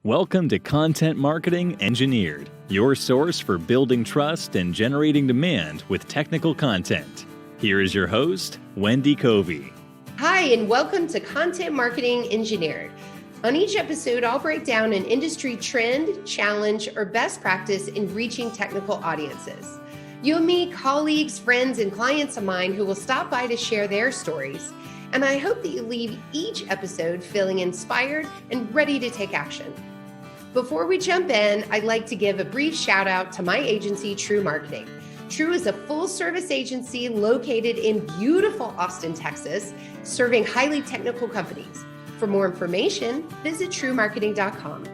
Welcome to Content Marketing Engineered, your source for building trust and generating demand with technical content. Here is your host, Wendy Covey. Hi, and welcome to Content Marketing Engineered. On each episode, I'll break down an industry trend, challenge, or best practice in reaching technical audiences. You'll meet colleagues, friends, and clients of mine who will stop by to share their stories. And I hope that you leave each episode feeling inspired and ready to take action. Before we jump in, I'd like to give a brief shout out to my agency, True Marketing. True is a full-service agency located in beautiful Austin, Texas, serving highly technical companies. For more information, visit truemarketing.com.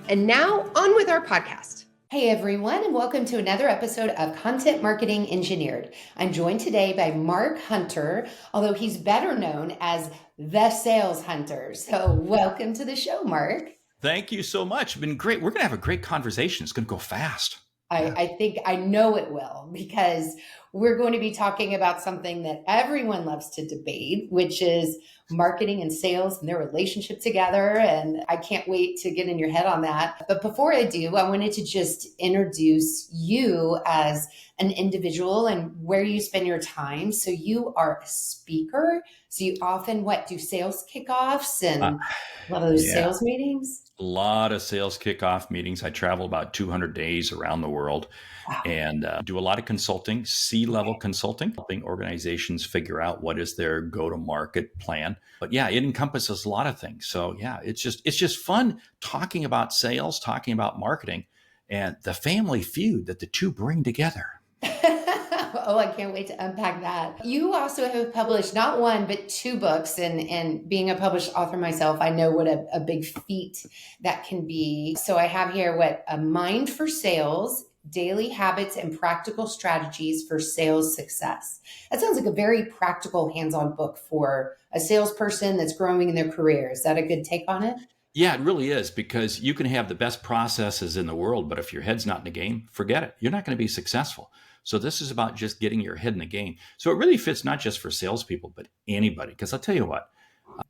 And now, on with our podcast. Hey everyone, and welcome to another episode of Content Marketing Engineered. I'm joined today by Mark Hunter, although he's better known as the Sales Hunter. So welcome to the show, Mark. Thank you so much. It's been great. We're going to have a great conversation. It's going to go fast. I know it will, because we're going to be talking about something that everyone loves to debate, which is marketing and sales and their relationship together. And I can't wait to get in your head on that. But before I do, I wanted to just introduce you as an individual and where you spend your time. So you are a speaker. So you often, do sales kickoffs and a lot of those sales meetings? A lot of sales kickoff meetings. I travel about 200 days around the world and do a lot of consulting, C-level consulting, helping organizations figure out what is their go-to-market plan. But yeah, it encompasses a lot of things. So yeah, it's just fun talking about sales, talking about marketing, and the family feud that the two bring together. Oh, I can't wait to unpack that. You also have published not one, but two books. And being a published author myself, I know what a big feat that can be. So I have here A Mind for Sales, Daily Habits and Practical Strategies for Sales Success. That sounds like a very practical, hands-on book for a salesperson that's growing in their career. Is that a good take on it? Yeah, it really is, because you can have the best processes in the world, but if your head's not in the game, forget it. You're not going to be successful. So this is about just getting your head in the game. So it really fits not just for salespeople, but anybody. Because I'll tell you what,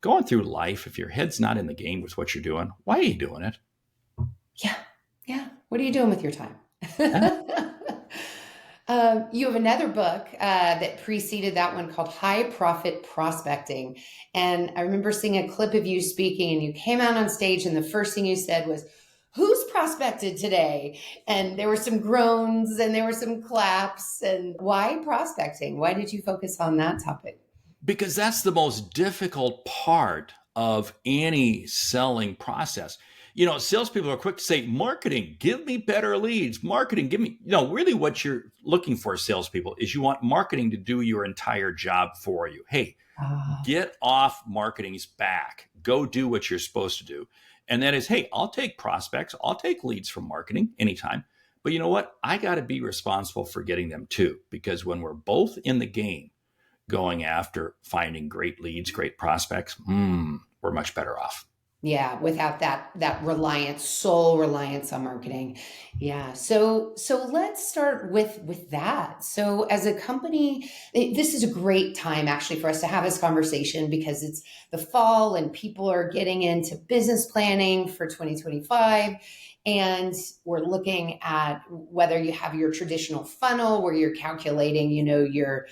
going through life, if your head's not in the game with what you're doing, why are you doing it? Yeah. What are you doing with your time? You have another book that preceded that one called High Profit Prospecting. And I remember seeing a clip of you speaking, and you came out on stage and the first thing you said was, "Who's prospected today?" And there were some groans and there were some claps. And why prospecting? Why did you focus on that topic? Because that's the most difficult part of any selling process. You know, salespeople are quick to say, marketing, give me better leads. Marketing, give me, really what you're looking for, salespeople, is you want marketing to do your entire job for you. Hey, get off marketing's back. Go do what you're supposed to do. And that is, hey, I'll take prospects. I'll take leads from marketing anytime. But you know what? I got to be responsible for getting them too. Because when we're both in the game going after finding great leads, great prospects, we're much better off. Yeah, without that sole reliance on marketing. Yeah. So let's start with that. So as a company, this is a great time actually for us to have this conversation, because it's the fall and people are getting into business planning for 2025. And we're looking at whether you have your traditional funnel where you're calculating, your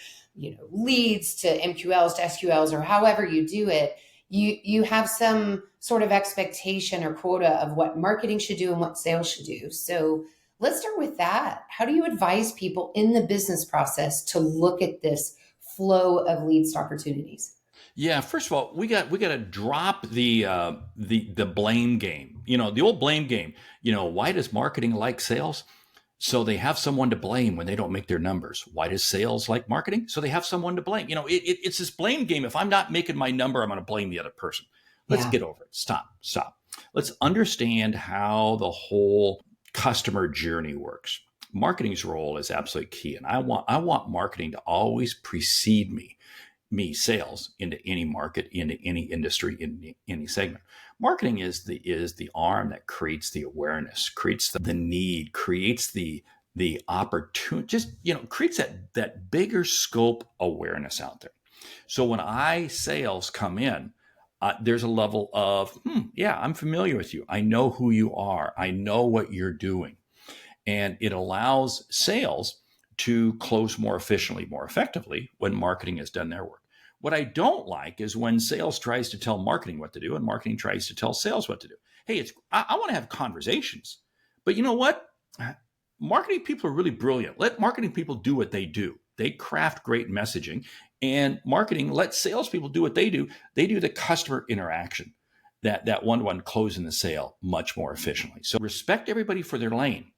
leads to MQLs to SQLs, or however you do it. You have some sort of expectation or quota of what marketing should do and what sales should do. So let's start with that. How do you advise people in the business process to look at this flow of leads to opportunities? Yeah, first of all, we got to drop the blame game. The old blame game. Why does marketing like sales? So they have someone to blame when they don't make their numbers. Why does sales like marketing? So they have someone to blame. It's this blame game. If I'm not making my number, I'm going to blame the other person. Let's get over it. Stop. Let's understand how the whole customer journey works. Marketing's role is absolutely key. And I want marketing to always precede me sales into any market, into any industry, in any segment. Marketing is the arm that creates the awareness, creates the need, creates the opportunity, just creates that bigger scope awareness out there. So when sales come in, there's a level of, yeah, I'm familiar with you. I know who you are. I know what you're doing. And it allows sales to close more efficiently, more effectively when marketing has done their work. What I don't like is when sales tries to tell marketing what to do and marketing tries to tell sales what to do. Hey, I want to have conversations, but you know what? Marketing people are really brilliant. Let marketing people do what they do. They craft great messaging, and marketing lets salespeople do what they do. They do the customer interaction, that one-to-one closing the sale much more efficiently. So respect everybody for their lane,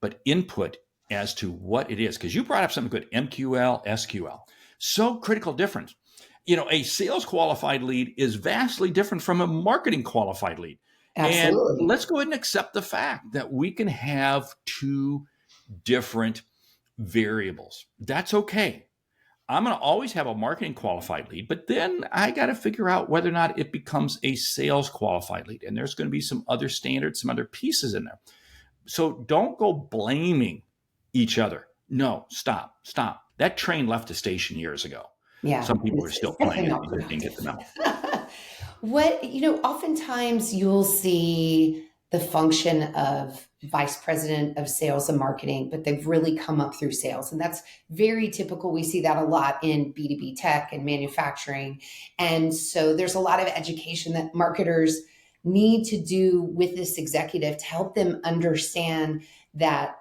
but input as to what it is. Because you brought up something good, MQL, SQL. So critical difference. A sales qualified lead is vastly different from a marketing qualified lead. Absolutely. And let's go ahead and accept the fact that we can have two different variables. That's okay. I'm going to always have a marketing qualified lead, but then I got to figure out whether or not it becomes a sales qualified lead. And there's going to be some other standards, some other pieces in there. So don't go blaming each other. No, stop. That train left the station years ago. Yeah. Some people are still playing it. You didn't get the memo. Oftentimes you'll see the function of vice president of sales and marketing, but they've really come up through sales. And that's very typical. We see that a lot in B2B tech and manufacturing. And so there's a lot of education that marketers need to do with this executive to help them understand that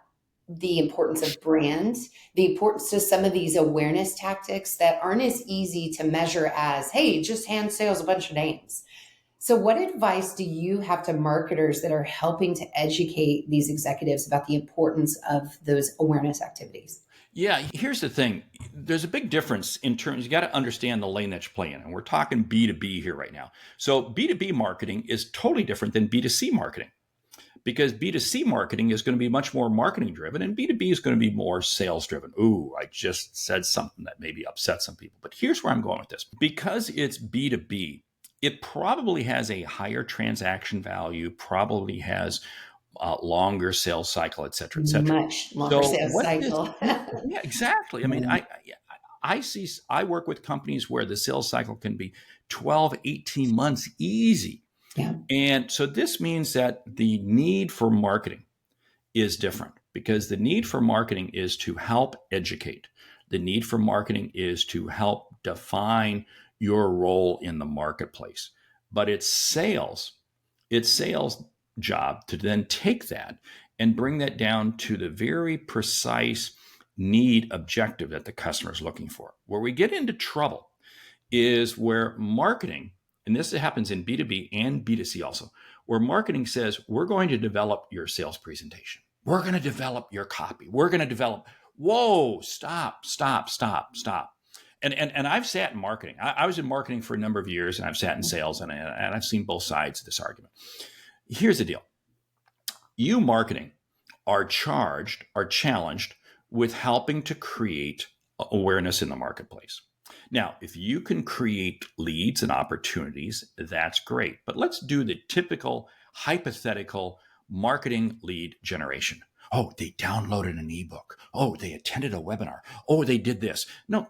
the importance of brand, the importance of some of these awareness tactics that aren't as easy to measure as, hey, just hand sales a bunch of names. So what advice do you have to marketers that are helping to educate these executives about the importance of those awareness activities? Yeah, here's the thing. There's a big difference in terms, you got to understand the lane that you play in. And we're talking B2B here right now. So B2B marketing is totally different than B2C marketing, because B2C marketing is going to be much more marketing driven and B2B is going to be more sales driven. Ooh, I just said something that maybe upset some people. But here's where I'm going with this. Because it's B2B, it probably has a higher transaction value, probably has longer sales cycle, et cetera, et cetera. Much longer sales cycle. Yeah, exactly. I mean, I work with companies where the sales cycle can be 12, 18 months easy. Yeah. And so this means that the need for marketing is different, because the need for marketing is to help educate. The need for marketing is to help define your role in the marketplace. But it's sales job to then take that and bring that down to the very precise need objective that the customer is looking for. Where we get into trouble is where marketing, and this happens in B2B and B2C also, where marketing says, we're going to develop your sales presentation. We're going to develop your copy. We're going to develop, whoa, stop. And I've sat in marketing. I was in marketing for a number of years, and I've sat in sales, and I've seen both sides of this argument. Here's the deal. You marketing are challenged with helping to create awareness in the marketplace. Now, if you can create leads and opportunities, that's great. But let's do the typical hypothetical marketing lead generation. Oh, they downloaded an ebook. Oh, they attended a webinar. Oh, they did this. No,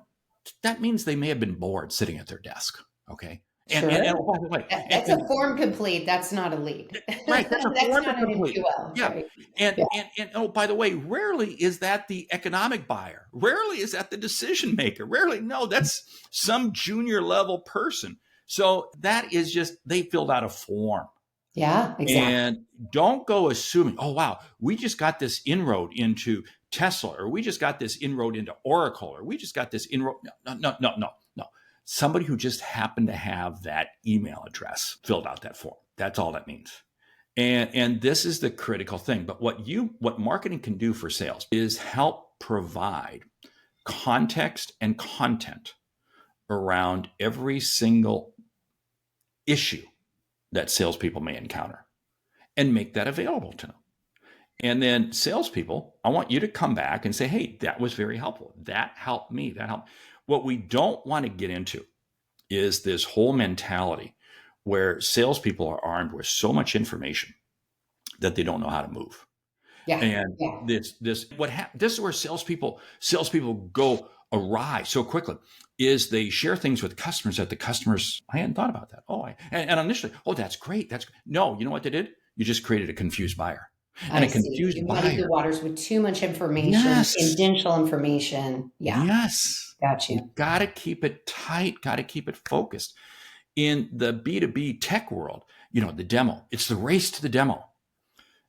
that means they may have been bored sitting at their desk. Okay. Sure. And by the way, that's a form complete. That's not a lead. Right. That's a form complete. Yeah. Right? And oh, by the way, rarely is that the economic buyer. Rarely is that the decision maker. Rarely. No, that's some junior level person. So that is just, they filled out a form. Yeah, exactly. And don't go assuming, oh, wow, we just got this inroad into Tesla, or we just got this inroad into Oracle, or we just got this inroad. No. Somebody who just happened to have that email address filled out that form. That's all that means. And this is the critical thing. But what marketing can do for sales is help provide context and content around every single issue that salespeople may encounter and make that available to them. And then salespeople, I want you to come back and say, hey, that was very helpful. That helped me. That helped. What we don't want to get into is this whole mentality where salespeople are armed with so much information that they don't know how to move. Yeah. And this is where salespeople go awry so quickly is they share things with customers that the customers, I hadn't thought about that. And initially, that's great. No, you know what they did? You just created a confused buyer. And I a see. confused You muddied the buyer. waters with too much information, Yes. tangential information. Yeah, Yes. got You you. got to keep it tight, got to keep it focused. In the B2B tech world, the demo, it's the race to the demo.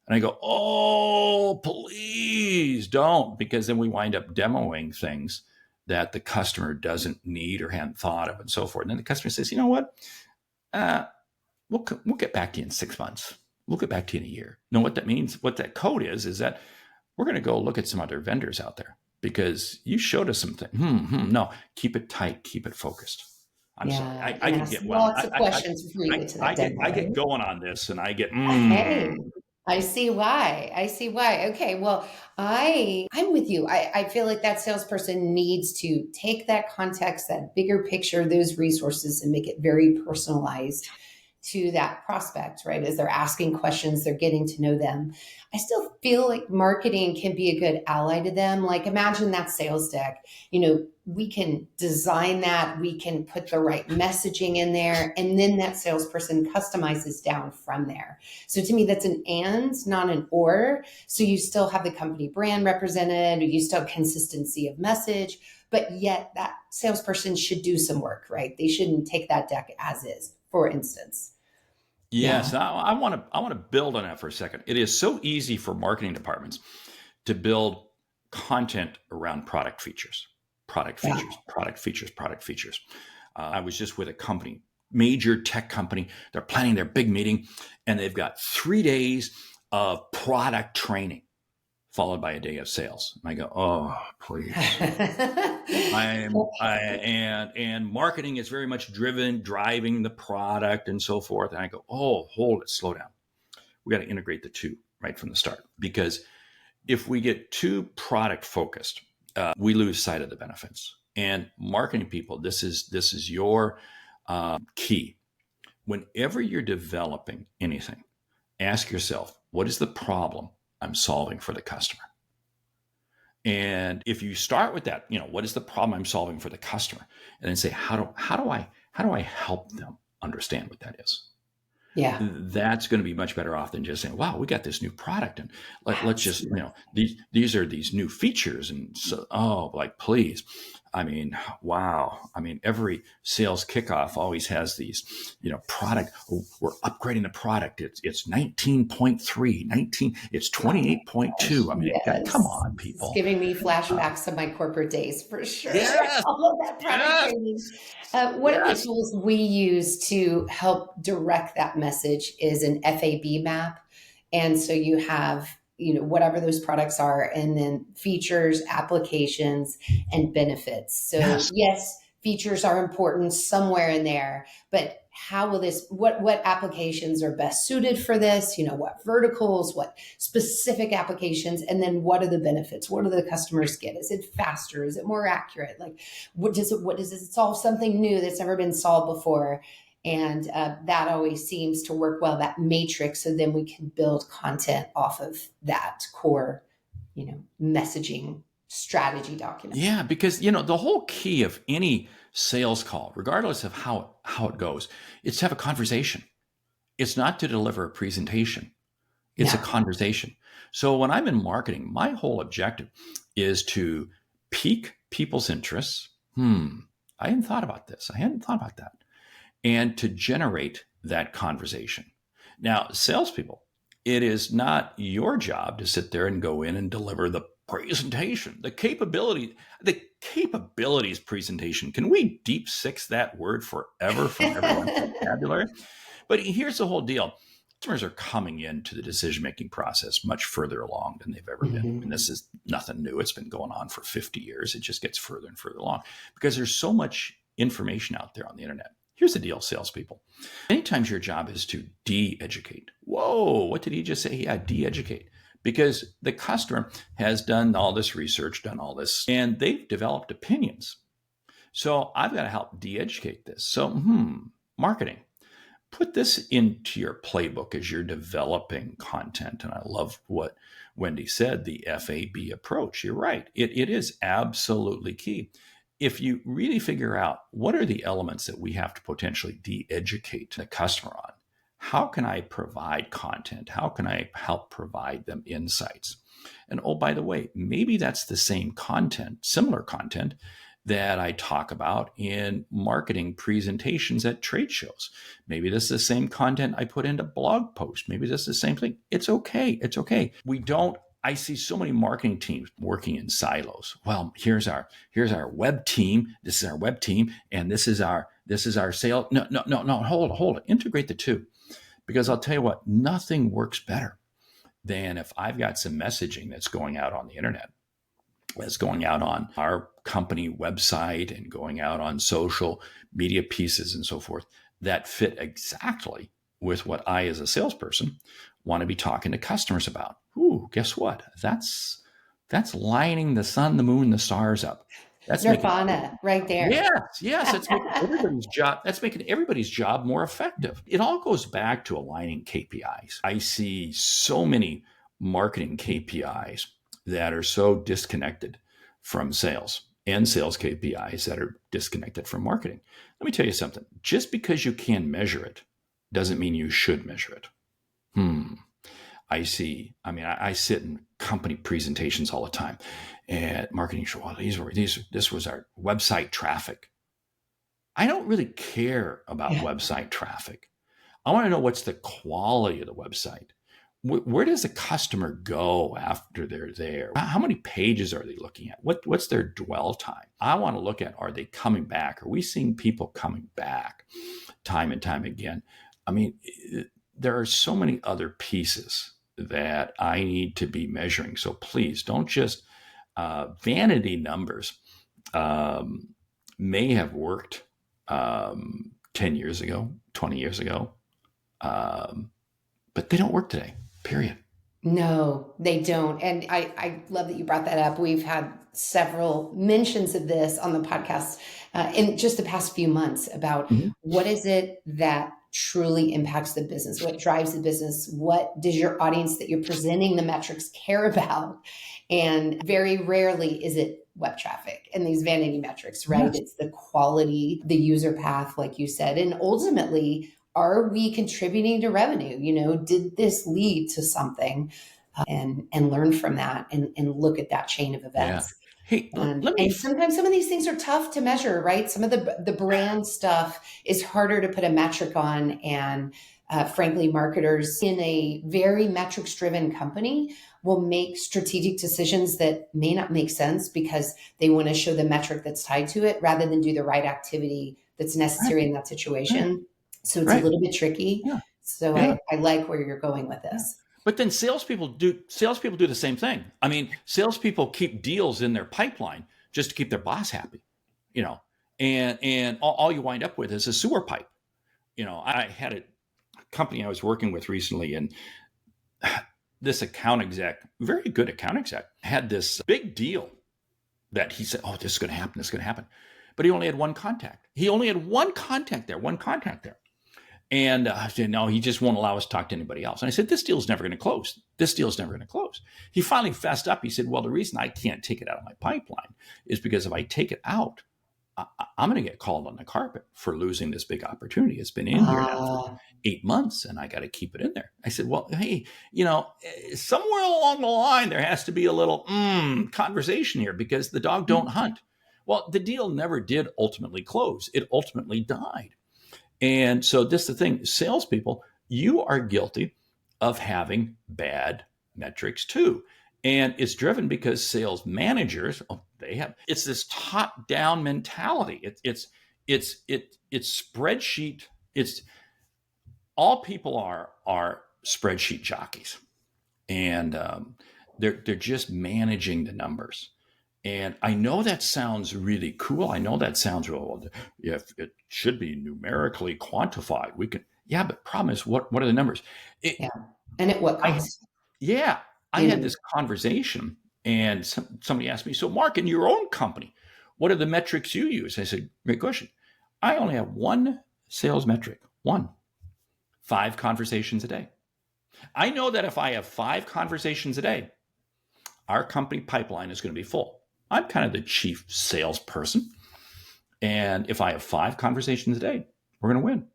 And I go, oh, please don't, because then we wind up demoing things that the customer doesn't need or hadn't thought of and so forth. And then the customer says, you know what? We'll get back to you in 6 months. We'll get back to you in a year. No, what that means, what that code is that we're going to go look at some other vendors out there because you showed us something. No, keep it tight, keep it focused. I'm sorry. I can get lots of questions before you get to that demo. I get going on this, and I get. Hey, I see why. Okay, well, I'm with you. I feel like that salesperson needs to take that context, that bigger picture, those resources, and make it very personalized to that prospect, right? As they're asking questions, they're getting to know them. I still feel like marketing can be a good ally to them. Like imagine that sales deck, we can design that, we can put the right messaging in there, and then that salesperson customizes down from there. So to me, that's an and, not an or. So you still have the company brand represented, or you still have consistency of message, but yet that salesperson should do some work, right? They shouldn't take that deck as is, for instance. Yes, I want to build on that for a second. It is so easy for marketing departments to build content around product features. I was just with a company, major tech company. They're planning their big meeting, and they've got 3 days of product training, followed by a day of sales. And I go, oh, please. And marketing is very much driving the product and so forth. And I go, oh, hold it, slow down. We got to integrate the two right from the start, because if we get too product focused, we lose sight of the benefits. And marketing people, this is your key. Whenever you're developing anything, ask yourself, what is the problem I'm solving for the customer? And if you start with that, what is the problem I'm solving for the customer? And then say, how do I help them understand what that is? Yeah. That's going to be much better off than just saying, wow, we got this new product, and let's just, these are these new features. And so, please. I mean, wow. I mean, every sales kickoff always has these, product. We're upgrading the product. It's 19.3, it's 28.2. I mean, Yes. come on, people. It's giving me flashbacks of my corporate days for sure. Yes. All of that product training. One of the tools we use to help direct that message is an FAB map. And so you have, whatever those products are, and then features, applications, and benefits. So yes, features are important somewhere in there, but how will what applications are best suited for this? What verticals, what specific applications, and then what are the benefits? What do the customers get? Is it faster? Is it more accurate? Like, what does it solve something new that's never been solved before? And that always seems to work well, that matrix. So then we can build content off of that core, messaging strategy document. Yeah, because, the whole key of any sales call, regardless of how it goes, it's to have a conversation. It's not to deliver a presentation. It's a conversation. So when I'm in marketing, my whole objective is to pique people's interests. I hadn't thought about this. I hadn't thought about that. And to generate that conversation. Now, salespeople, it is not your job to sit there and go in and deliver the presentation, the capabilities presentation. Can we deep six that word forever from everyone's vocabulary? But here's the whole deal. Customers are coming into the decision-making process much further along than they've ever been. I mean, this is nothing new. It's been going on for 50 years. It just gets further and further along because there's so much information out there on the internet. Here's the deal, salespeople. Many times your job is to de-educate. Whoa, what did he just say? Yeah, de-educate. Because the customer has done all this research, done all this, and they've developed opinions. So I've got to help de-educate this. So, marketing. Put this into your playbook as you're developing content. And I love what Wendy said, the FAB approach. You're right. It is absolutely key. if you really figure out what are the elements that we have to potentially de-educate the customer on, how can I provide content? How can I help provide them insights? And oh, by the way, maybe that's the same content, similar content that I talk about in marketing presentations at trade shows. Maybe this is the same content I put into blog posts. Maybe this is the same thing. It's okay. It's okay. I see so many marketing teams working in silos. Well, here's our web team. This is our web team, and this is our sale. No. Hold it. Integrate the two, because I'll tell you what, nothing works better than if I've got some messaging that's going out on the internet, that's going out on our company website and going out on social media pieces and so forth that fit exactly with what I, as a salesperson, want to be talking to customers about. Ooh, guess what? That's lining the sun, the moon, the stars up. That's Nirvana right there. Yes. That's making everybody's job. That's making everybody's job more effective. It all goes back to aligning KPIs. I see so many marketing KPIs that are so disconnected from sales, and sales KPIs that are disconnected from marketing. Let me tell you something. Just because you can measure it doesn't mean you should measure it. I sit in company presentations all the time at marketing show. Well, this was our website traffic. I don't really care about website traffic. I want to know what's the quality of the website. Where does the customer go after they're there? How many pages are they looking at? What's their dwell time? I want to look at, are they coming back? Are we seeing people coming back time and time again? I mean, there are so many other pieces that I need to be measuring. So please don't just vanity numbers may have worked 10 years ago, 20 years ago, but they don't work today. Period. No, they don't. And I love that you brought that up. We've had several mentions of this on the podcast in just the past few months about what is it that truly impacts the business? What drives the business? What does your audience that you're presenting the metrics care about? And very rarely is it web traffic and these vanity metrics, right? Yes. It's the quality, the user path, like you said, and ultimately, are we contributing to revenue? Did this lead to something? And learn from that and look at that chain of events. Yeah. Hey, and sometimes some of these things are tough to measure, right? Some of the brand stuff is harder to put a metric on. And frankly, marketers in a very metrics driven company will make strategic decisions that may not make sense because they want to show the metric that's tied to it rather than do the right activity that's necessary in that situation. Right. So it's a little bit tricky. Yeah. So I like where you're going with this. But then salespeople do the same thing. I mean, salespeople keep deals in their pipeline just to keep their boss happy, and all you wind up with is a sewer pipe. I had a company I was working with recently, and this account exec, very good account exec, had this big deal that he said, "Oh, this is going to happen. This is going to happen," but he only had one contact. He only had one contact there. And I said, no, he just won't allow us to talk to anybody else. And I said, this deal's never going to close. He finally fessed up. He said, well, the reason I can't take it out of my pipeline is because if I take it out, I'm going to get called on the carpet for losing this big opportunity. It's been in here now for 8 months and I got to keep it in there. I said, well, hey, somewhere along the line, there has to be a little conversation here because the dog don't hunt. Well, the deal never did ultimately close. It ultimately died. And so this is the thing, salespeople, you are guilty of having bad metrics too. And it's driven because sales managers, it's this top-down mentality. It's spreadsheet. It's all people are spreadsheet jockeys. And they're just managing the numbers. And I know that sounds really cool. I know that sounds well, if it should be numerically quantified, we can, but problem is what are the numbers? And at what cost? I had this conversation and somebody asked me, so Mark, in your own company, what are the metrics you use? I said, great question. I only have one sales metric, 5 conversations a day. I know that if I have 5 conversations a day, our company pipeline is going to be full. I'm kind of the chief salesperson. And if I have 5 conversations a day, we're going to win.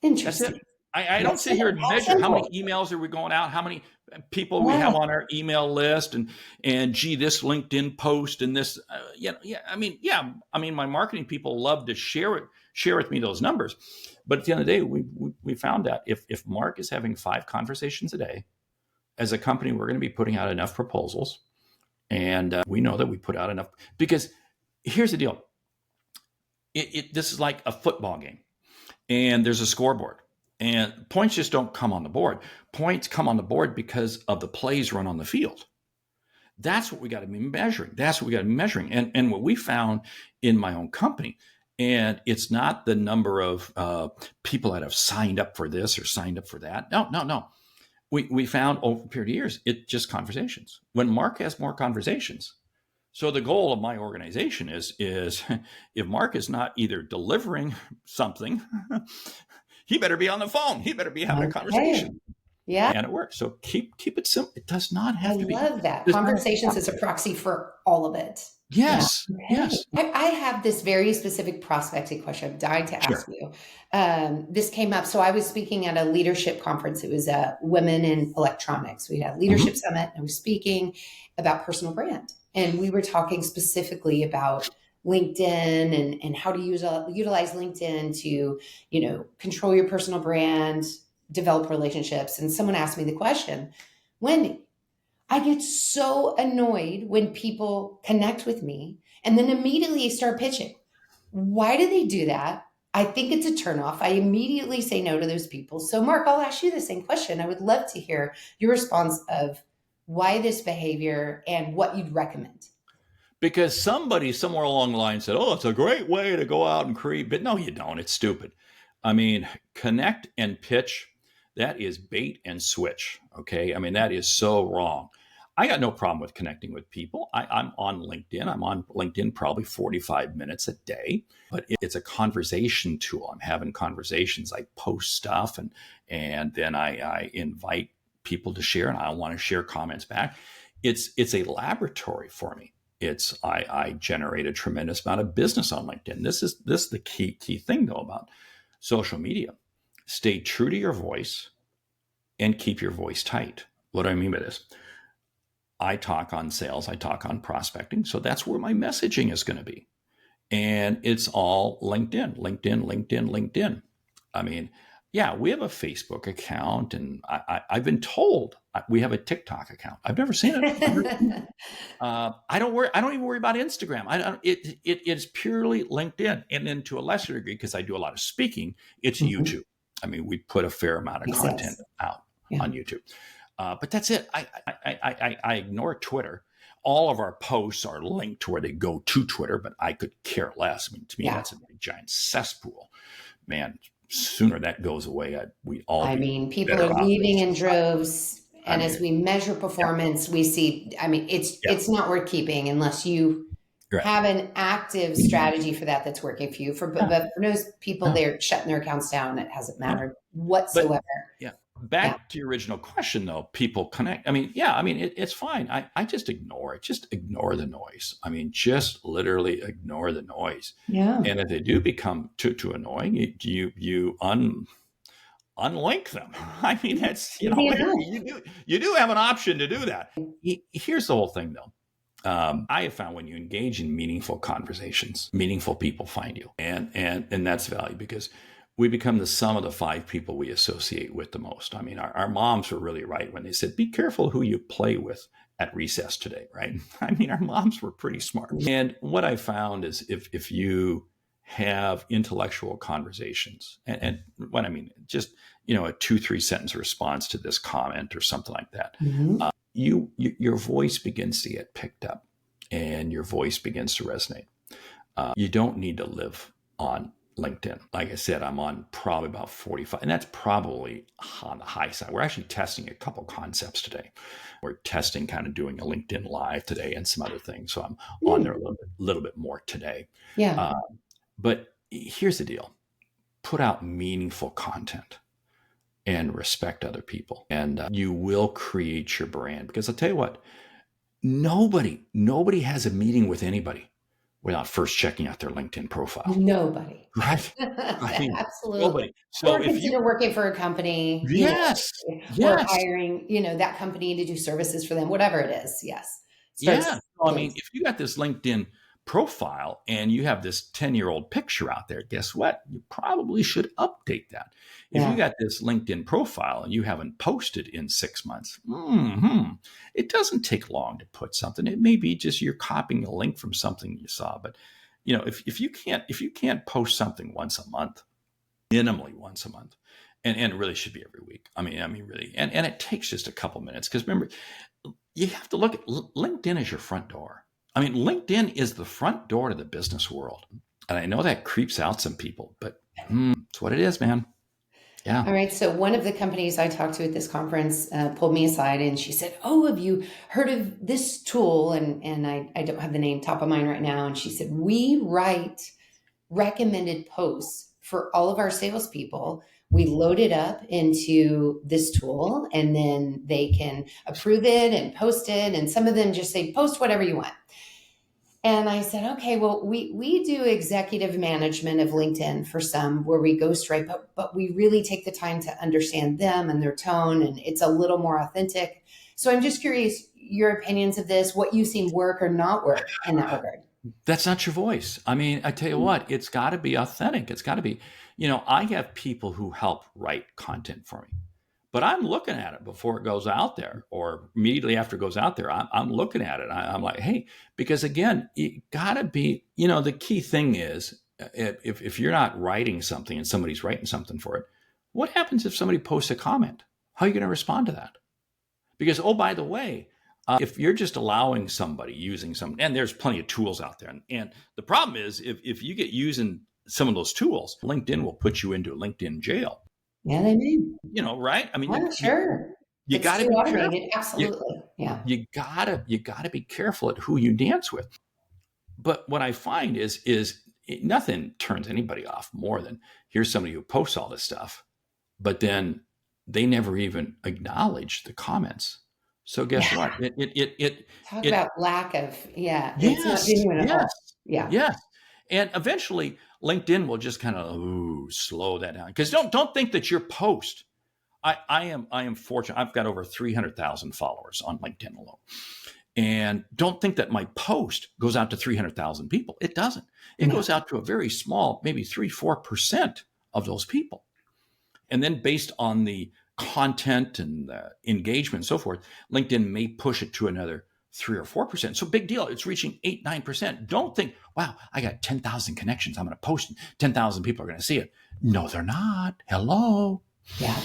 That's Interesting. it. I don't sit here and measure how many emails are we going out, how many people we have on our email list, and gee, this LinkedIn post and this, I mean, my marketing people love to share with me those numbers. But at the end of the day, we found that if Mark is having 5 conversations a day, as a company, we're going to be putting out enough proposals, and we know that we put out enough, because here's the deal. This is like a football game, and there's a scoreboard. And points just don't come on the board. Points come on the board because of the plays run on the field. That's what we got to be measuring. And what we found in my own company, and it's not the number of people that have signed up for this or signed up for that. No. We found over a period of years, it's just conversations. When Mark has more conversations, so the goal of my organization is if Mark is not either delivering something, he better be on the phone. He better be having a conversation. Yeah. And it works. So keep it simple. It does not have to be. I love that. Conversations is a proxy for all of it. Yes. Yeah. Okay. Yes. I have this very specific prospecting question I'm dying to ask you. This came up. So I was speaking at a leadership conference. It was Women in Electronics. We had a leadership summit, and I was speaking about personal brand. And we were talking specifically about LinkedIn and how to utilize LinkedIn to, control your personal brand, develop relationships. And someone asked me the question, Wendy, I get so annoyed when people connect with me and then immediately start pitching. Why do they do that? I think it's a turnoff. I immediately say no to those people. So Mark, I'll ask you the same question. I would love to hear your response of why this behavior and what you'd recommend. Because somebody somewhere along the line said, oh, it's a great way to go out and create, but no, you don't. It's stupid. I mean, connect and pitch, that is bait and switch. Okay. I mean, that is so wrong. I got no problem with connecting with people. I'm on LinkedIn. I'm on LinkedIn probably 45 minutes a day, but it's a conversation tool. I'm having conversations. I post stuff and then I invite people to share, and I want to share comments back. It's a laboratory for me. I generate a tremendous amount of business on LinkedIn. This is the key thing though about social media. Stay true to your voice and keep your voice tight. What do I mean by this? I talk on sales, I talk on prospecting. So that's where my messaging is going to be. And it's all LinkedIn. I mean, yeah, we have a Facebook account, and I've been told we have a TikTok account. I've never seen it. I don't even worry about Instagram. It is purely LinkedIn, and then to a lesser degree, because I do a lot of speaking, it's YouTube. I mean, we put a fair amount of content out on YouTube, but that's it. I ignore Twitter. All of our posts are linked to where they go to Twitter, but I could care less. I mean, to me, that's a giant cesspool, man. Sooner that goes away, people are leaving in droves. And as we measure performance, we see, it's not worth keeping unless you have an active strategy for that that's working for you. But for those people, they're shutting their accounts down. It hasn't mattered whatsoever. Back to your original question, though, people connect. It's fine. I just ignore it. Just ignore the noise. I mean, just literally ignore the noise. Yeah. And if they do become too annoying, you unlink them. I mean, that's, you do have an option to do that. Here's the whole thing, though. I have found when you engage in meaningful conversations, meaningful people find you. And that's value, because we become the sum of the 5 people we associate with the most. I mean, our moms were really right when they said, be careful who you play with at recess today, right? I mean, our moms were pretty smart. And what I found is if you have intellectual conversations, and what I mean, just, a 2-3 sentence response to this comment or something like that, your voice begins to get picked up and your voice begins to resonate. You don't need to live on LinkedIn. Like I said, I'm on probably about 45, and that's probably on the high side. We're actually testing a couple concepts today. We're testing kind of doing a LinkedIn Live today and some other things. So I'm on there a little bit more today. Yeah. But here's the deal. Put out meaningful content and respect other people. And you will create your brand, because I'll tell you what, nobody has a meeting with anybody without first checking out their LinkedIn profile. Nobody. Right. I mean, Absolutely. nobody. So Or if you, consider working for a company, yes, or yes. hiring, that company to do services for them, whatever it is. Yes. Yeah. Starts So, I mean, things. if you got this LinkedIn profile and you have this 10-year-old picture out there, guess what? You probably should update that. If you Yeah. got this LinkedIn profile and you haven't posted in 6 months, it doesn't take long to put something. It may be just you're copying a link from something you saw. But if you can't post something once a month, minimally once a month, and it really should be every week. I mean, really, and it takes just a couple minutes because remember, you have to look at LinkedIn as your front door. I mean, LinkedIn is the front door to the business world. And I know that creeps out some people, but it's what it is, man. Yeah. All right. So one of the companies I talked to at this conference pulled me aside and she said, "Oh, have you heard of this tool?" And I don't have the name top of mind right now. And she said, "We write recommended posts for all of our salespeople. We load it up into this tool and then they can approve it and post it. And some of them just say, post whatever you want." And I said, okay, well, we do executive management of LinkedIn for some where we go straight, but we really take the time to understand them and their tone, and it's a little more authentic. So I'm just curious, your opinions of this, what you've seen work or not work in that regard. That's not your voice. I mean, I tell you what, it's got to be authentic. It's got to be, I have people who help write content for me, but I'm looking at it before it goes out there or immediately after it goes out there. I'm looking at it. I'm like, hey, because again, it got to be, the key thing is if you're not writing something and somebody's writing something for it, what happens if somebody posts a comment? How are you going to respond to that? Because, oh, by the way, if you're just allowing somebody using some, and there's plenty of tools out there. And the problem is if you get using some of those tools, LinkedIn will put you into LinkedIn jail. Yeah, they may. Right? I mean, Yeah, sure. you It's got to too be careful. automated. Absolutely. Yeah. You gotta be careful at who you dance with. But what I find is nothing turns anybody off more than here's somebody who posts all this stuff, but then they never even acknowledge the comments. So guess what? Talk It about lack of, it's not yes, genuine at yes, all. Yeah. yes. And eventually LinkedIn will just kind of slow that down. Because don't think that your post. I am fortunate. I've got over 300,000 followers on LinkedIn alone. And don't think that my post goes out to 300,000 people. It doesn't. It No. goes out to a very small, maybe 3-4% of those people. And then based on the content and the engagement and so forth, LinkedIn may push it to another 3 or 4%. So big deal. It's reaching 8-9%. Don't think, wow, I got 10,000 connections. I'm going to post it. 10,000 people are going to see it. No, they're not. Hello. Yeah.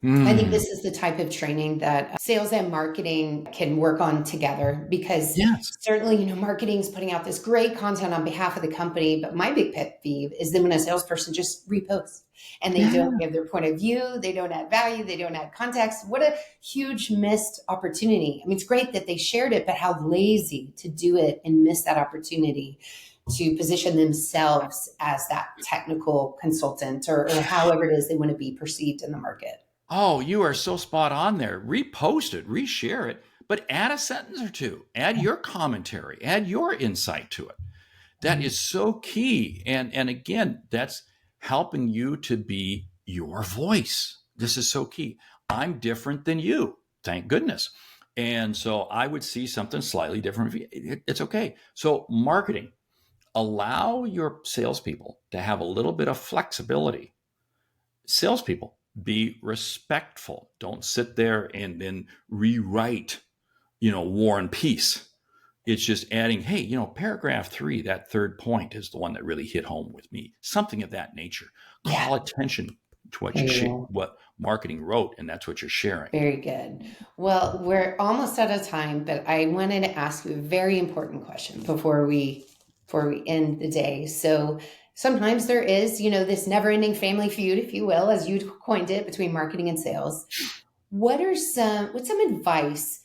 I think this is the type of training that sales and marketing can work on together because Yes. certainly, marketing is putting out this great content on behalf of the company. But my big pet peeve is then when a salesperson just reposts and they don't give their point of view, they don't add value, they don't add context. What a huge missed opportunity. I mean, it's great that they shared it, but how lazy to do it and miss that opportunity to position themselves as that technical consultant or however it is they want to be perceived in the market. Oh, you are so spot on there. Repost it, reshare it, but add a sentence or two. Add your commentary, add your insight to it. That is so key. And again, that's helping you to be your voice. This is so key. I'm different than you. Thank goodness. And so I would see something slightly different. It's okay. So marketing, allow your salespeople to have a little bit of flexibility. Salespeople, be respectful. Don't sit there and then rewrite, War and Peace. It's just adding, hey, paragraph 3, that third point is the one that really hit home with me. Something of that nature. Call attention to what marketing wrote, and that's what you're sharing. Very good. Well, we're almost out of time, but I wanted to ask you a very important question before we end the day. So sometimes there is, this never-ending family feud, if you will, as you coined it, between marketing and sales. What's some advice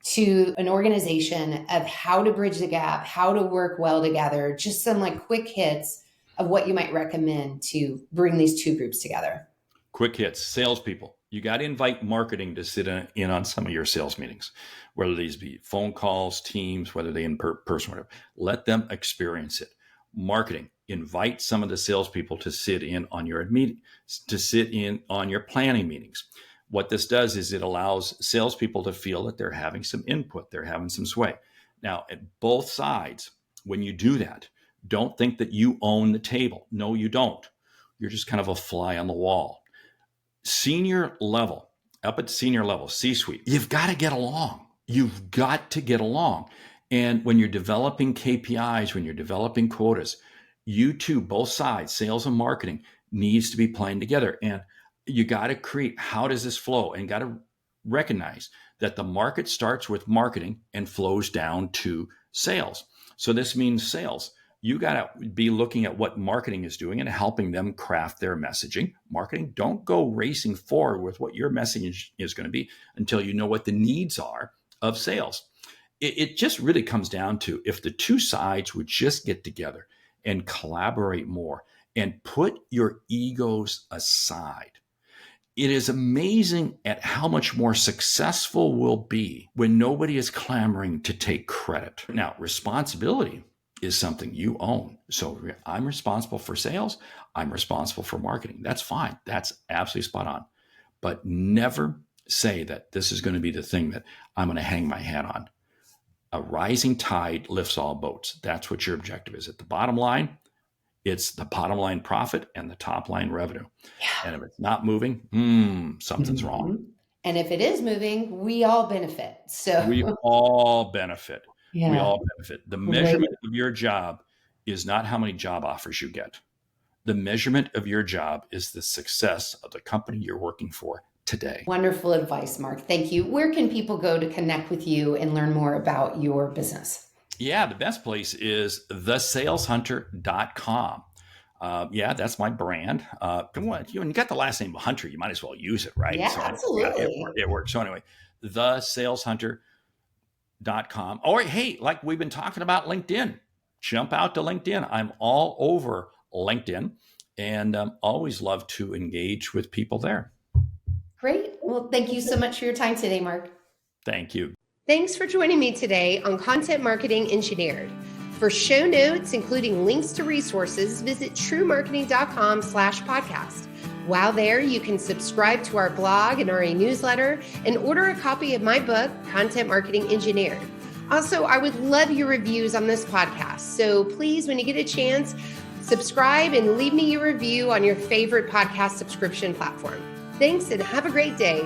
to an organization of how to bridge the gap, how to work well together? Just some quick hits of what you might recommend to bring these two groups together. Quick hits. Salespeople, You got to invite marketing to sit in on some of your sales meetings, whether these be phone calls, Teams, whether they in person, whatever. Let them experience it. Marketing, invite some of the salespeople to sit in on your meeting, to sit in on your planning meetings. What this does is it allows salespeople to feel that they're having some input, they're having some sway. Now, at both sides, when you do that, don't think that you own the table. No, you don't. You're just kind of a fly on the wall. Senior level, up at senior level, C-suite, you've got to get along. You've got to get along. And when you're developing KPIs, when you're developing quotas, you two, both sides, sales and marketing, needs to be playing together. And you got to create, how does this flow? And got to recognize that the market starts with marketing and flows down to sales. So this means sales. You got to be looking at what marketing is doing and helping them craft their messaging. Marketing, don't go racing forward with what your message is going to be until you know what the needs are of sales. It just really comes down to, if the two sides would just get together and collaborate more and put your egos aside. It is amazing at how much more successful we'll be when nobody is clamoring to take credit. Now, responsibility is something you own. So I'm responsible for sales. I'm responsible for marketing. That's fine. That's absolutely spot on. But never say that this is going to be the thing that I'm going to hang my hat on. A rising tide lifts all boats. That's what your objective is. At the bottom line, it's the bottom line profit and the top line revenue. Yeah. And if it's not moving, something's wrong. And if it is moving, we all benefit. So we all benefit. Yeah. We all benefit. The measurement of your job is not how many job offers you get. The measurement of your job is the success of the company you're working for today. Wonderful advice, Mark. Thank you. Where can people go to connect with you and learn more about your business? Yeah, the best place is thesaleshunter.com. That's my brand. You got the last name Hunter, you might as well use it, right? Yeah, so absolutely. It works. So anyway, thesaleshunter.com. Or hey, like we've been talking about LinkedIn, jump out to LinkedIn. I'm all over LinkedIn and always love to engage with people there. Great. Well, thank you so much for your time today, Mark. Thank you. Thanks for joining me today on Content Marketing Engineered. For show notes, including links to resources, visit truemarketing.com/podcast. While there, you can subscribe to our blog and our newsletter and order a copy of my book, Content Marketing Engineered. Also, I would love your reviews on this podcast. So please, when you get a chance, subscribe and leave me your review on your favorite podcast subscription platform. Thanks and have a great day.